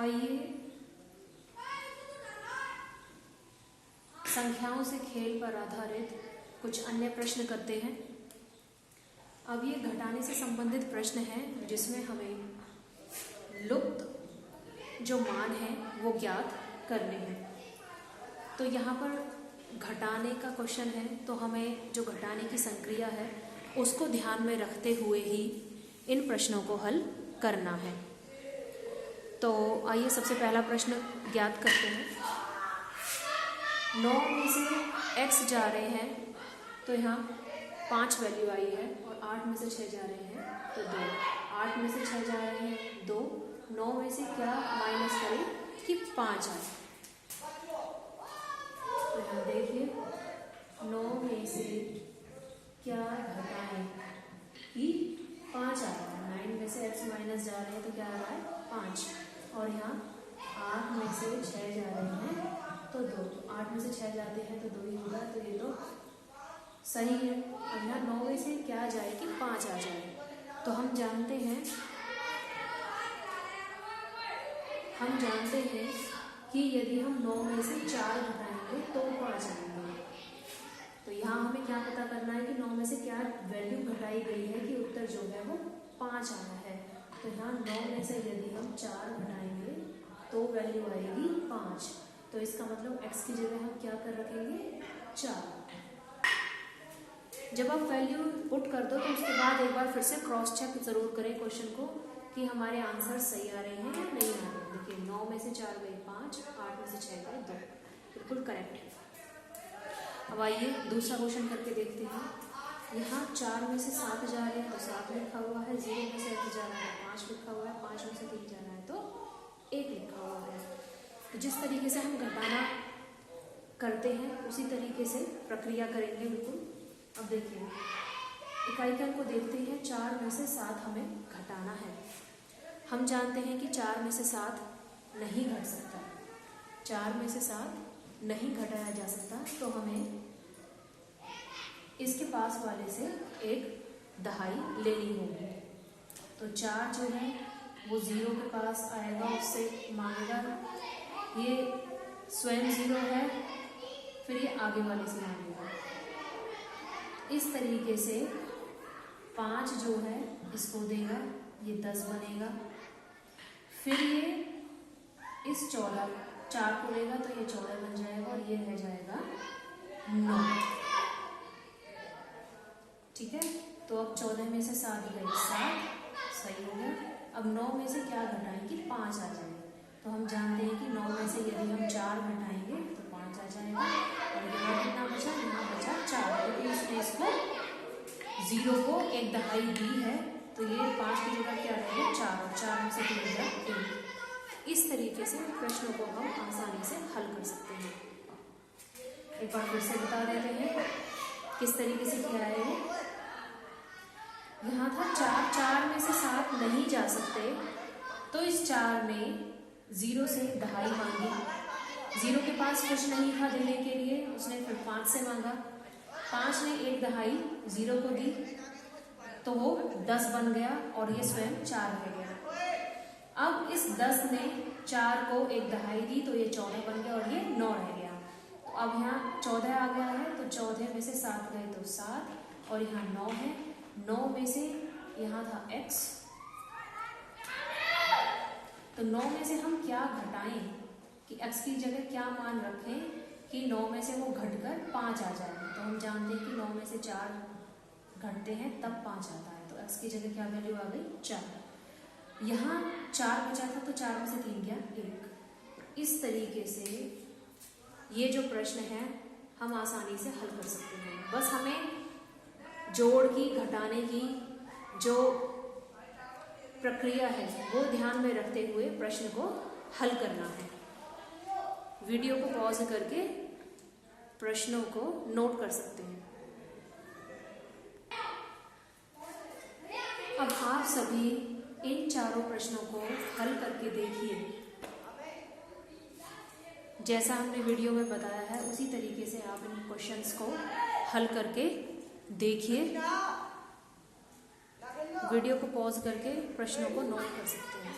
आइए संख्याओं से खेल पर आधारित कुछ अन्य प्रश्न करते हैं। अब ये घटाने से संबंधित प्रश्न है जिसमें हमें लुप्त जो मान है वो ज्ञात करने हैं। तो यहाँ पर घटाने का क्वेश्चन है, तो हमें जो घटाने की संक्रिया है उसको ध्यान में रखते हुए ही इन प्रश्नों को हल करना है। तो आइए सबसे पहला प्रश्न ज्ञात करते हैं। 9 में से x जा रहे हैं तो यहाँ 5 वैल्यू आई है, और 8 में से 6 जा रहे हैं तो 2। 8 में से 6 जा रहे हैं 2। 9 में से क्या माइनस करें कि 5 आए। तो यहाँ देखिए 9 में से क्या घटाएं कि 5 आ रहा है। 9 में से x माइनस जा रहे हैं तो क्या आ रहा है 5, और यहाँ 8 में से 6 जा रहे हैं तो 2। 8 में से 6 जाते हैं तो 2 ही होगा, तो ये तो सही है। अब यहाँ 9 में से क्या जाए कि 5 आ जाए। तो हम जानते हैं कि यदि हम 9 में से 4 घटाएंगे तो 5 आएंगे। तो यहाँ हमें क्या पता करना है कि 9 में से क्या वैल्यू घटाई गई है कि उत्तर जो है वो 5 आया है। तो यहाँ 9 में से यदि हम 4 घटाएंगे तो वैल्यू आएगी 5। तो इसका मतलब x की जगह हम क्या कर रखेंगे 4। जब आप वैल्यू पुट कर दो तो उसके बाद एक बार फिर से क्रॉस चेक जरूर करें क्वेश्चन को कि हमारे आंसर सही आ रहे हैं या नहीं आ रहे हैं। देखिए 9 में से 4 गए 5, 8 में से 6 गए 2, बिल्कुल करेक्ट है। अब आइए दूसरा क्वेश्चन करके देखते हैं। यहाँ 4 में से 7 जा रहे हैं तो 7 लिखा हुआ है। 0 में से 8 जा रहा है 5 लिखा हुआ है। 5 में से 3 जा रहा है तो 1 लिखा हुआ है। तो जिस तरीके से हम घटाना करते हैं उसी तरीके से प्रक्रिया करेंगे बिल्कुल। अब देखिए इकाई को देखते हैं। 4 में से 7 हमें घटाना है। हम जानते हैं कि 4 में से 7 नहीं घट सकता। 4 में से 7 नहीं घटाया जा सकता, तो हमें इसके पास वाले से एक दहाई लेनी होगी। तो 4 जो है वो 0 के पास आएगा, उससे मांगेगा। ये स्वयं 0 है, फिर ये आगे वाले से मांगेगा। इस तरीके से 5 जो है इसको देगा, ये 10 बनेगा। फिर ये इस 4 को लेगा तो ये 14 बन जाएगा, और ये रह जाएगा 9। ठीक है, तो अब 14 में से 7 गए 7, सही हो गया। अब 9 में से क्या घटाएं कि 5 आ जाए। तो हम जानते हैं कि 9 में से यदि हम 4 घटाएंगे तो 5 आ जाएगा, और यहाँ कितना बचा, यहाँ बचा 4। क्योंकि इसने इसको 0 को एक दहाई दी है, तो ये 5 की जगह क्या रहेगा 4, और 4 में से 3 गया 3। इस तरीके से प्रश्नों को हम आसानी से हल कर सकते हैं। एक बार फिर से बता देते हैं किस तरीके से किया है। यहाँ था 4 में से 7 नहीं जा सकते, तो इस 4 में 0 से दहाई मांगी। 0 के पास कुछ नहीं था देने के लिए, उसने फिर 5 से मांगा। 5 ने एक दहाई 0 को दी तो वो 10 बन गया, और ये स्वयं 4 रह गया। अब इस 10 ने 4 को एक दहाई दी तो ये 14 बन गया, और ये 9 रह गया। तो अब यहाँ 14 आ गया है, तो 14 में से 7 गए तो 7, और यहाँ 9 है। 9 में से यहाँ था x, तो 9 में से हम क्या घटाएं कि x की जगह क्या मान रखें कि 9 में से वो घटकर 5 आ जाए। तो हम जानते हैं कि 9 में से 4 घटते हैं तब 5 आता है, तो x की जगह क्या वैल्यू आ गई 4। यहाँ 4 बचा था तो 4 में से 3 गया 1। इस तरीके से ये जो प्रश्न है हम आसानी से हल कर सकते हैं। बस हमें जोड़ की घटाने की जो प्रक्रिया है वो ध्यान में रखते हुए प्रश्न को हल करना है। वीडियो को पॉज करके प्रश्नों को नोट कर सकते हैं। अब आप सभी इन चारों प्रश्नों को हल करके देखिए। जैसा हमने वीडियो में बताया है उसी तरीके से आप इन क्वेश्चंस को हल करके देखिए। वीडियो को पॉज करके प्रश्नों को नोट कर सकते हैं।